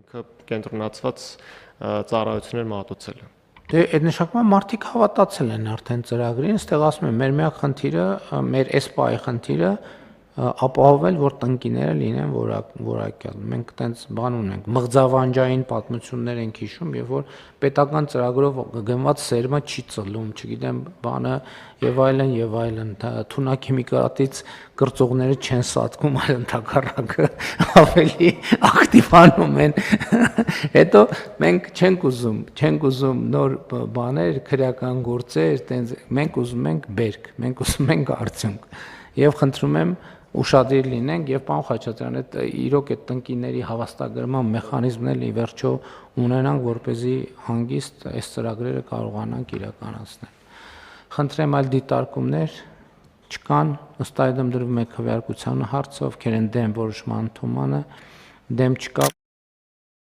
ինքը կենտրոնացված ծառայություններ մատուցելը։ Դե այդ նշանակում է մարդիկ հավատացել են արդեն ծրագրին, այստեղ ասում եմ մեր միակ խնդիրը, մեր էսպայի խնդիրը ապահովել, որ տնկիները լինեն որակյալ։ Մենք այտենց բան ունենք, մղձավանջային պատմություններ ենք հիշում, երբ որ պետական ծրագրով գնված սերմը չի ծլում, չգիտեմ, բանը եւ այլն, թունաքիմիկատից կրծողները չեն սատկում, այլ ընդհակառակը ավելի ակտիվանում են։ Հետո մենք չենք ուզում նոր բաներ, քրեական գործեր, այտենց մենք ուզում ենք բերք, մենք ուզում ենք արդյունք։ Եվ խնդրում եմ ուշադիր լինենք եւ պարոն Խաչատրյան, այդ իրոք այդ տնկիների հավաստագրման մեխանիզմն ի վերջո ունենանք, որպեսզի հանգիստ այս ծրագրերը կարողանանք իրականացնել։ Խնդրեմ այլ դիտարկումներ չկան, ըստ այդմ դրվում է քվեարկության հարցը, ովքեր են դեմ որոշման ընդունմանը, դեմ չկա